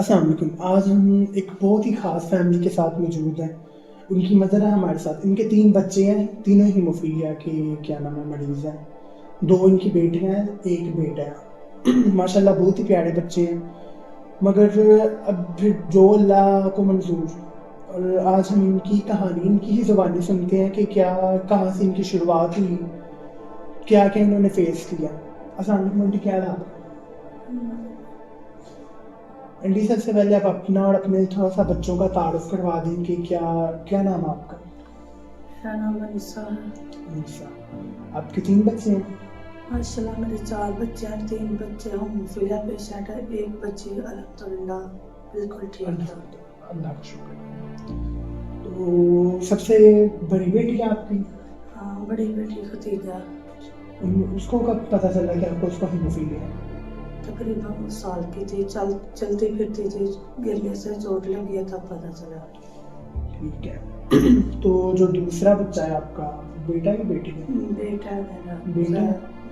السلام علیکم. آج ہم ایک بہت ہی خاص فیملی کے ساتھ موجود ہیں. ان کی مدر ہے ہمارے ساتھ. ان کے 3 بچے ہیں, تینوں ہی ہیموفیلیا کے کیا نام ہے مریض ہیں. 2 ان کی بیٹیاں ہیں, 1 بیٹا ہے. ماشاء اللہ بہت ہی پیارے بچے ہیں, مگر اب پھر جو اللہ کو منظور. اور آج ہم ان کی کہانی ان کی ہی زبانی سنتے ہیں کہ کیا کہاں سے ان کی شروعات ہوئی, کیا کیا انہوں نے فیس کیا. السلام علیکم آنٹی, کیا حال ہے؟ انڈی سب سے پہلے آپ اپنا اور اپنے تھوڑا سا بچوں کا تعارف کروا دیں کہ کیا نام ہے آپ کا؟ میرا نام انیسا ہے. انیسا. آپ کے 3 بچے ہیں؟ ماشاء اللہ میرے 4 بچے ہیں. 3 بچے ہیموفیلیا پیشنٹ ہے, 1 بچی الحمدللہ بالکل ٹھیک ہے. اللہ کا شکر. تو سب سے بڑی بیٹی ہے آپ کی؟ ہاں, بڑی بیٹی ختیجہ. اس کو کب پتہ چلا کہ آپ کو اس کا ہیموفیلیا ہے؟ تقریباً سال کی تھی, چلتی پھرتی تھی, گرنے سے چوٹ لگی ہے تب پتہ چلا. ٹھیک ہے. تو جو دوسرا بچہ ہے آپ کا, بیٹا یا بیٹی ہے؟ بیٹا ہے میرا, بیٹا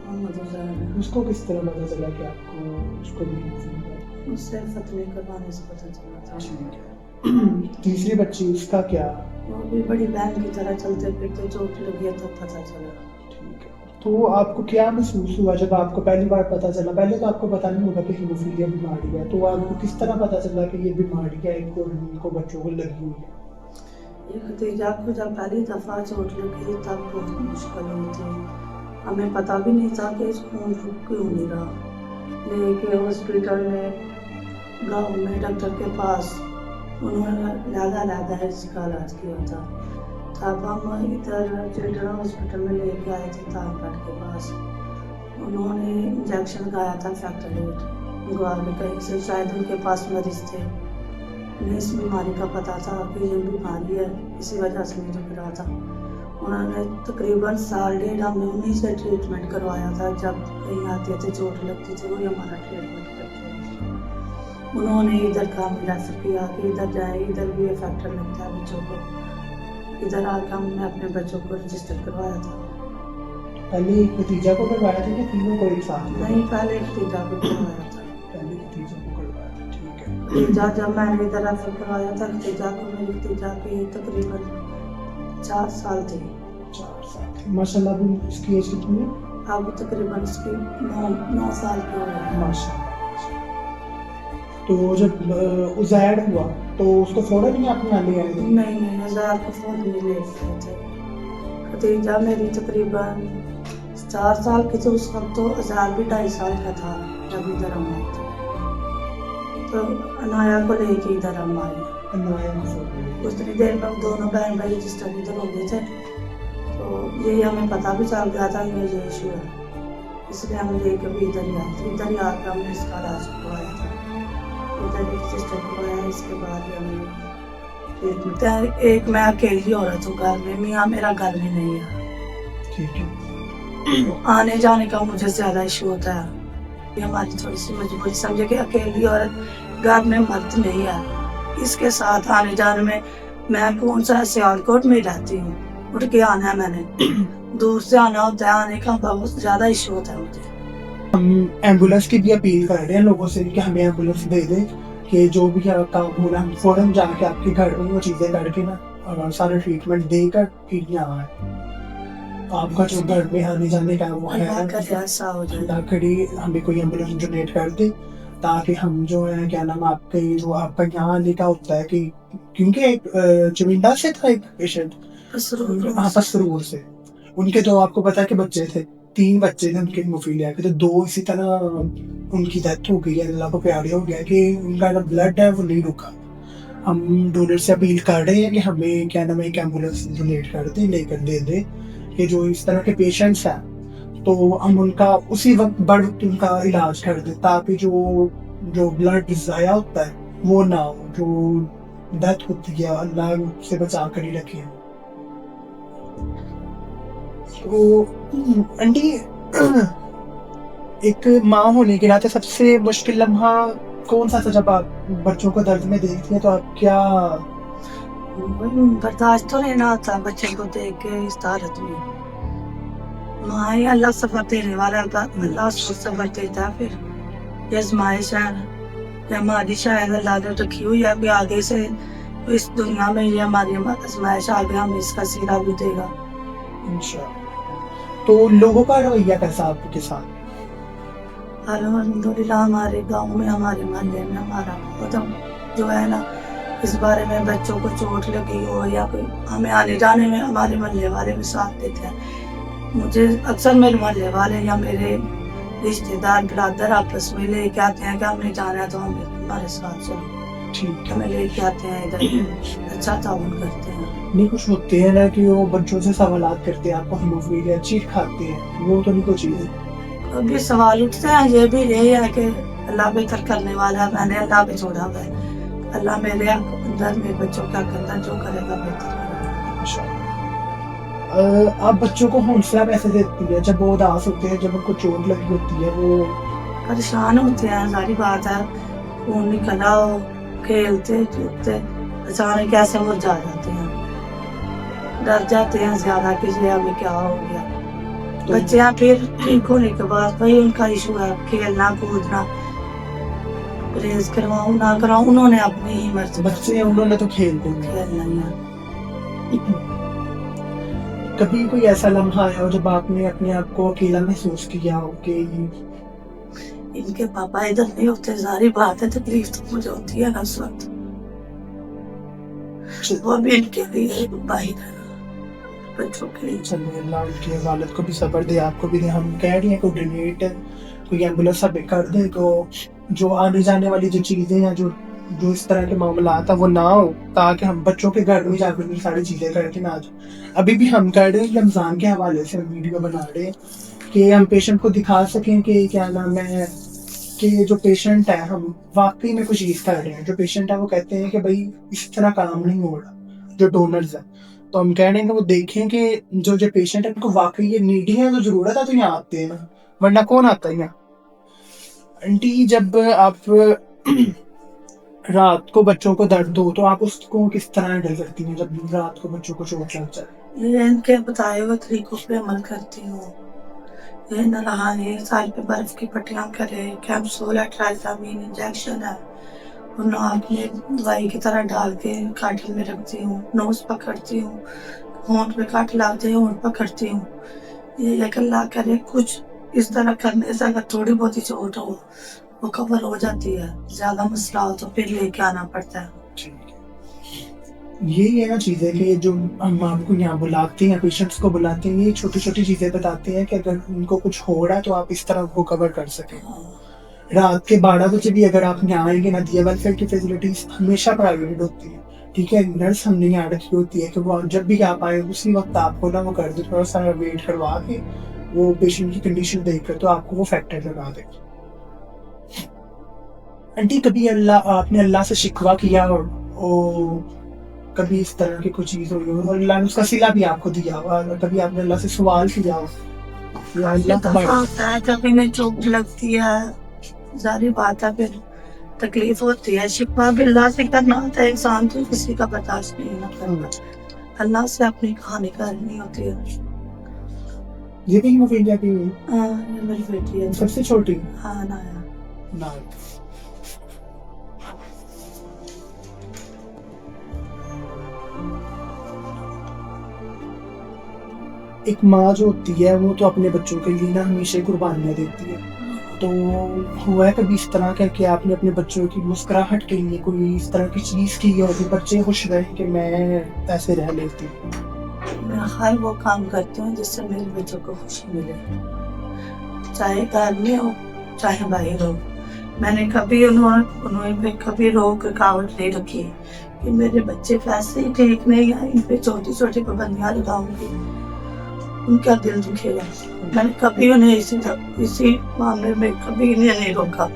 محمد عزیر. اس کو کس طرح پتہ چلا کہ آپ کو اس کو بھی ہیموفیلیا ہے؟ اس سے فتوی کروانے سے پتہ چلا تھا. ٹھیک ہے. تیسری بچی, اس کا کیا؟ وہ بھی بڑی بہن کی طرح چلتے پھرتے چوٹ لگی ہے تب پتہ چلا. ٹھیک ہے. تو آپ کو کیا محسوس ہوا جب آپ کو پہلی بار پتہ چلا؟ پہلے تو آپ کو پتہ نہیں ہوگا کہ ہیموفیلیا بیماری ہے, تو آپ کو کس طرح پتہ چلا کہ یہ بیماری ہے ایک اور ان کو بچوں کو لگی ہوئی ہے؟ یہ ختیجہ کو جب پہلی دفعہ چوٹ لگی تب بہت مشکل ہوئی تھی. ہمیں پتہ بھی نہیں تھا کہ اس خون رک کیوں نہیں رہا. لے کے ہاسپٹل میں گاؤں میں ڈاکٹر کے پاس, انہوں نے علیحدہ اس کا علاج کیا تھا. تب ہم ادھر چلڈرن ہاسپٹل میں لے کے آئے تھے تارپٹ کے پاس. انہوں نے انجیکشن لگایا تھا فیکٹریٹ منگوا کے کہیں سے, شاید ان کے پاس مریض تھے. انہیں اس بیماری کا پتہ تھا کہ یہ بیماری ہے, اسی وجہ سے نہیں رک رہا تھا. انہوں نے تقریباً 1.5 ہم نے انہیں سے ٹریٹمنٹ کروایا تھا. جب کہیں آتے تھے چوٹ لگتی تھی وہی ہمارا ٹریٹمنٹ کرتے تھے. انہوں نے ادھر کا ریفر کیا کہ ادھر جائے, ادھر بھی فیکٹر لگتا ہے بچوں کو. ادھر آ کے ہم نے اپنے بچوں کو رجسٹر کروایا تھا. پہلے بھتیجا کو کروایا تھا کہ تینوں کو ایک ساتھ؟ نہیں, پہلے ختیجہ کو کروایا تھا. پہلے بھتیجا کو کروایا تھا. ٹھیک ہے. ختیجہ جب میں نے ادھر ریفر کروایا تھا ختیجہ کو, میری ختیجہ کی تقریباً 4 سال تھی. 4 سال. ماشاء اللہ. ابھی اس کی ایج کتنی ہے؟ اب تقریباً اس کی 9 سال کی ہو گئی ہے. ماشاء اللہ. تو جب عزیر ہوا تو اس کو فوراً ہی آپ نے لے آئے؟ نہیں, عزیر کو فون نہیں لے گئے تھے. ختیجہ میری تقریباً 4 سال کی تھی اس وقت, تو عزیر بھی 2.5 سال کا تھا جب ادھر ہم آئے تھے. تو انایا کو لے کے ادھر ہم آئے. اتنی دیر میں دونوں بہن بھائی رجسٹر ادھر ہو گئے تھے, تو یہی ہمیں پتہ بھی چل گیا تھا کہ یہ ایشو ہے, اس لیے ہم لے کے بھی ادھر ہی آئے تھے. ادھر ہی آ کے ہم نے اس کا علاج کروایا تھا, ادھر ہی رجسٹر کروایا. اس کے بعد ہم نے ٹریٹمنٹ. ایک میں اکیلی عورت ہوں گھر میں, میاں میرا گھر میں نہیں ہے. ٹھیک ہے. آنے جانے کا مجھے زیادہ ایشو ہوتا ہے. یہ ہماری تھوڑی سی مجبوری سمجھے کہ اکیلی عورت گھر میں مرد نہیں ہے, اس کے ساتھ آنے جانے میں کون سا سیالکوٹ میں رہتی ہوں, اٹھ کے آنا ہے میں نے, دور سے آنا ہوتا ہے, آنے کا بہت زیادہ ایشو ہوتا ہے مجھے. ہم ایمبولینس کی بھی اپیل کر رہے ہیں لوگوں سے کہ ہمیں ایمبولینس دے دیں, کہ جو بھی کام ہونا ہم فوراً جا کے آپ کے گھر میں وہ چیزیں کر کے نا اور سارا ٹریٹمنٹ دے کر پھر یہاں آئے. آپ کا جو گھر میں آنے جانے کا وہ ہے, اللہ کرے ہمیں کوئی ایمبولینس ڈونیٹ کر دے, تاکہ ہم جو ہے کیا نام آپ کے جو آپ کا یہاں آنے کا ہوتا ہے کہ کیونکہ ایک چمنڈا سے تھا ایک پیشنٹ, پسرور سے, ان کے جو آپ کو پتا ہے کہ بچے تھے, 3 بچے تھے ان کے ہیموفیلیا کے, تو 2 اسی طرح ان کی ڈیتھ ہو گئی ہے. اللہ کو پیارے ہو گیا کہ ان کا جو بلڈ ہے وہ نہیں رکا. ہم ڈونر سے اپیل کر رہے ہیں کہ ہمیں کیا نام ایک ایمبولینس ڈونیٹ کر دیں, لے کر دے دیں, کہ جو اس طرح کے پیشنٹس ہیں تو ہم ان کا اسی وقت بڑھ ان کا علاج کر دیں, تاکہ جو بلڈ ضائع ہوتا ہے وہ نہ ہو, جو ڈیتھ ہوتی ہے اللہ سے بچا کر ہی رکھے. تو آنٹی, ایک ماں ہونے کے ناطے سب سے مشکل لمحہ کون سا تھا جب آپ بچوں کو درد میں دیکھتی ہیں, تو آپ کیا برداشت تو رہنا ہوتا ہے بچے کو دیکھ کے اس حالت میں. ماں ہی اللہ صبر دینے والا, اللہ اس کو صبر دیتا ہے. پھر یہ آزمائش ہے, ये हमारी शायद अल्लाह ने रखी हुई है, अभी आगे से इस दुनिया में ये हमारी आजमाइश आगे हमें इसका सिला भी देगा। इंशाअल्लाह। तो लोगों का रवैया कैसा आपके साथ? अल्हम्दुलिल्लाह हमारे गांव में, हमारे मोहल्ले में, हमारा मतलब जो है ना, इस बारे में बच्चों को चोट लगी हो या कोई हमें आने जाने में हमारे मोहल्ले वाले भी साथ देते हैं। मुझे अक्सर मेरे मोहल्ले वाले या मेरे रिश्तेदार बिरादर आपस में लेके आते हैं कि हमें जाना है तो हम हमारे साथ चलो, ठीक है। हमें लेके आते हैं इधर, अच्छा ताउन करते हैं। नहीं, कुछ होते हैं ना कि वो बच्चों से सवालात करते हैं, आपको हेमोफीलिया, चीट खाते हैं, वो तो नहीं कोई चीज़? अभी सवाल उठते हैं, ये भी यही है कि अल्लाह बेहतर करने वाला है, मैंने अल्लाह पे छोड़ा हुआ है, अल्लाह मेरे अंदर मेरे बच्चों का अंदर जो करेगा बेहतर करेगा। आप बच्चों को हौसला कैसे देती है जब वो उदास होते हैं, जब उनको चोट लगी होती है? वो परेशान होते हैं, सारी बात है, खून निकला हो, खेलते कूदते अचानक कैसे मुरझा जाते हैं, डर जाते हैं ज्यादा कि ये हमें क्या हो गया। तो बच्चे हैं फिर ठीक होने के बाद वही उनका इशू है, खेलना कूदना, परहेज करवाऊं ना कराऊं, उन्होंने अपनी ही मर्जी बच्चे हैं, उन्होंने तो खेलते हैं। खेलना ही है। कभी कोई ऐसा लम्हा आया हो जब आपने अपने आप को अकेला महसूस किया हो कि इनके पापा इधर नहीं होते, सारी बात है, तकलीफ तो मुझे होती है ना उस वक्त, वो भी इनके लिए बाहर है, बच्चों के लिए। चलिए, अल्लाह उनके वालिद को भी सब्र दे, आपको भी दे। हम कह रही हैं कोई डोनेट, कोई एम्बुलेंस सब कर दे, तो जो आने जाने वाली जो चीज़ें हैं, जो इस तरह के मामलात हैं वो ना हो, ताकि हम बच्चों के घर में जाकर ये सारी चीज़ें करके ना आ जाए। अभी भी हम कर रहे हैं रमज़ान के हवाले से वीडियो बना रहे हैं कि हम पेशेंट को दिखा सकें कि क्या नाम है, कि जो पेशेंट है हम वाकई में कुछ चीज़ कर रहे हैं। जो पेशेंट है वो कहते हैं कि भाई इस तरह काम नहीं हो रहा, जो डोनर्स हैं। तो हम कह रहे हैं कि वो देखें कि जो पेशेंट है उनको वाकई ये नीडी है, तो ज़रूरत है तो यहाँ आते हैं ना, वरना कौन आता है यहाँ? आंटी, जब आप रात को बच्चों को दर्द हो तो आप उसको किस तरह हैंडल करती हैं जब रात को बच्चों को चोट लग जाए? ये इनके बताए हुए तरीकों पे अमल करती हूँ। ये न नहाने, साल पे बर्फ की पट्टियाँ करे, कैप्सूल है, ट्राइसामीन इंजेक्शन है, और नाक में दवाई की तरह डाल के काटल में रखती हूँ, नोज पकड़ती हूँ, होंठ पे काट लाते हैं, होंठ पकड़ती हूँ। ये एक अल्लाह करे कुछ इस तरह करने से अगर थोड़ी बहुत ही चोट हो वो कवर हो जाती है, ज्यादा मसला हो तो फिर लेके आना पड़ता है। यही है ना चीज़ें कि जो हम आपको यहाँ बुलाते हैं, पेशेंट्स को बुलाते हैं, ये छोटी छोटी चीज़ें बताते हैं कि अगर उनको कुछ हो रहा है तो आप इस तरह को कवर कर सकें। रात के 12 बजे भी अगर आप यहाँ आएंगे ना, दिया वेलफेयर की फैसिलिटीज हमेशा प्राइवेट होती है, ठीक है। नर्स हमने यहाँ रखी होती है कि वो जब भी आप आए उसी वक्त आपको ना वो कर दे, थोड़ा सा वेट करवा के वो पेशेंट की कंडीशन देखकर तो आपको वो फैक्टर लगा दे। आंटी, कभी आपने अल्लाह से शिकवा किया और कभी इस तरह की कोई चीज़ हुई हो और अल्लाह ने उसका सिला भी आपको दिया हो, और कभी आपने अल्लाह से सवाल किया हो या अल्लाह कभी में चोट लगती है, सारी बात है, फिर तकलीफ होती है, शिकवा भी अल्लाह से करना होता है, इंसान तो किसी का बर्दाश्त नहीं ना करता, अल्लाह से अपनी कहानी करनी होती है। ये भी हेमोफीलिया की हुई? हाँ, ये मेरी बेटी है, सबसे छोटी? हाँ, ना। एक माँ जो होती है वो तो अपने बच्चों के लिए ना हमेशा कुर्बानियाँ देती है। तो हुआ है कभी इस तरह का कि आपने अपने बच्चों की मुस्कुराहट के लिए कोई इस तरह की चीज़ की और बच्चे खुश रहे कि मैं ऐसे रह लेती हूँ? मैं हर वो काम करती हूँ जिससे मेरे बच्चों को खुशी मिले, चाहे घर में हो चाहे बाहर हो। मैंने कभी उन्होंने कभी रोक रुकावट नहीं रखी कि मेरे बच्चे वैसे ही ठीक नहीं है, इन पे छोटी छोटी पाबंदियाँ लगाऊंगी, उनका दिल दुखेगा। मैंने कभी उन्हें इसी मामले में कभी नहीं रोका।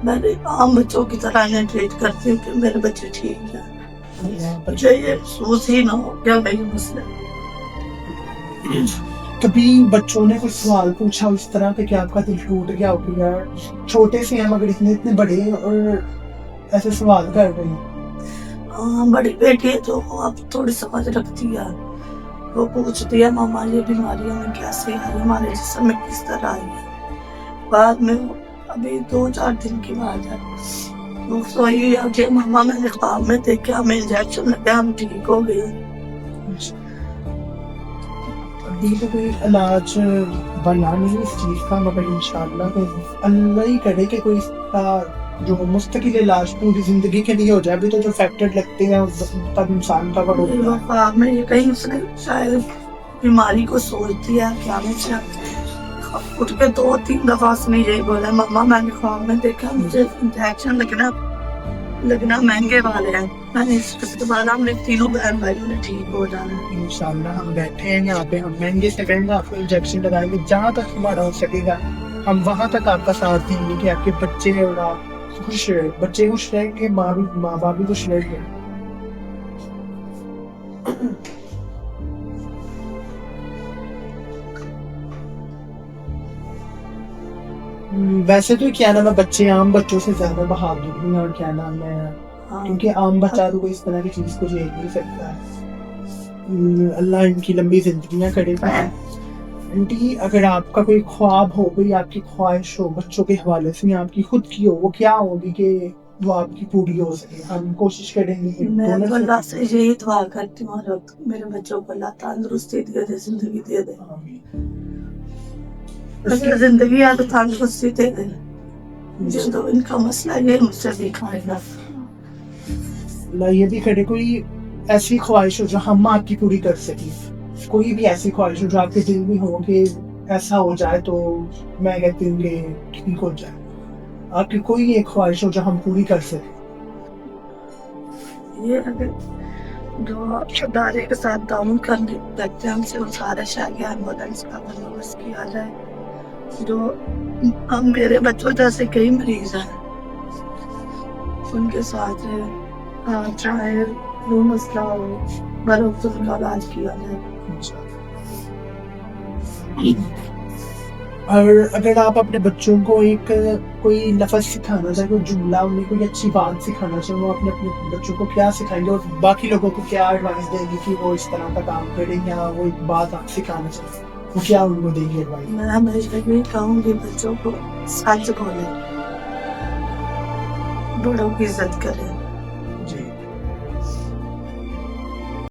मैंने आम बच्चों की तरह इन्हें ट्रीट करती हूँ कि मेरे बच्चे ठीक है, मुझे ये महसूस ही ना हो क्या मेरी मसला। कभी बच्चों ने कोई सवाल पूछा उस तरह के कि आपका दिल टूट गया हो कि यार छोटे से हैं मगर इतने बड़े और ऐसे सवाल कर रहे हैं? हाँ, बड़ी बेटी है तो अब थोड़ी समझ रखती है, वो पूछती है मामा ये बीमारी हमें कैसे आई, हमारे जिस्म में किस तरह आई है। बाद में अभी 2-4 दिन की बात है। वो सोई है कि मम्मा मैंने ख्वाब में देखा, हमें इंजेक्शन लगा, हम ठीक हो गए। अभी तो कोई इलाज बना नहीं इस चीज़ का, मगर इंशाल्लाह तो अल्लाह ही करे कि कोई इसका जो मुस्तकिल इलाज पूरी जिंदगी के लिए हो जाए। अभी तो जो फैक्टर लगते हैं तब इंसान का बड़ा वो होता है। ख्वाब में ये कहीं उसने शायद बीमारी को सोचती है क्या में से उठ के 2-3 दफा उसने यही बोला, मम्मा मैंने ख्वाब में देखा, मुझे इंजेक्शन लगना महंगे वाले हैं। मैंने इसके बाद हमने तीनों बहन भाइयों ने ठीक हो जाना है। इंशाल्लाह हम बैठे हैं यहाँ पे, हम महंगे से महंगा आपको इंजेक्शन लगाएंगे, जहाँ तक हमारा हो सकेगा हम वहाँ तक आपका साथ देंगे कि आपके बच्चे और आप खुश रहे, बच्चे खुश रहेंगे, माँ बाप भी खुश रहेंगे। वैसे तो क्या नाम है, बच्चे आम बच्चों से ज्यादा बहादुर हैं और क्या नाम है, हाँ, क्योंकि आम बच्चा तो कोई इस तरह की चीज को झेल नहीं सकता है। अल्लाह इनकी लंबी जिंदगियां करे। आंटी अगर आपका कोई ख्वाब हो, कोई आपकी ख्वाहिश हो बच्चों के हवाले से या आपकी खुद की हो, वो क्या होगी कि वो आपकी पूरी हो सके? हम कोशिश करेंगे कि मैं दोनों तो अल्लाह से- से यही दुआ करती हूँ और मेरे बच्चों को अल्लाह तंदुरुस्ती दे दे, जिंदगी दे दे। अगर जिंदगी है तो तंदुरुस्ती दे दे। जो तो इनका मसला ये मुझसे दिखाएगा। अल्लाह ये भी करे कोई ऐसी ख्वाहिश हो जो हम आपकी पूरी कर सकें, कोई भी ऐसी ख्वाहिश हो जो आपके दिल में हो कि ऐसा हो जाए तो मैं कहती हूँ कि ठीक हो जाए, आपकी कोई एक ख्वाहिश हो जो हम पूरी कर सकें। ये अगर जो खुदारे के साथ ताउन करने लगते हैं हमसे, वो सारा शायद एम्बुलेंस का बंदोबस्त किया जाए। जो हम मेरे बच्चों जैसे कई मरीज हैं, उनके साथ चाहे जो मसला हो बरोबर उनका इलाज किया जाए। और अगर आप अपने बच्चों को एक कोई लफ्ज़ सिखाना चाहे, कोई जुमला, उन्हें कोई अच्छी बात सिखाना चाहे, वो अपने अपने बच्चों को क्या सिखाएंगे और बाकी लोगों को क्या एडवाइस देंगे कि वो इस तरह का काम करें, या वो एक बात आप सिखाना चाहें वो क्या उनको देंगे एडवाइस? मैं हमेशा यही कहूँगी बच्चों को सच बोले, बड़ों की इज्जत करें।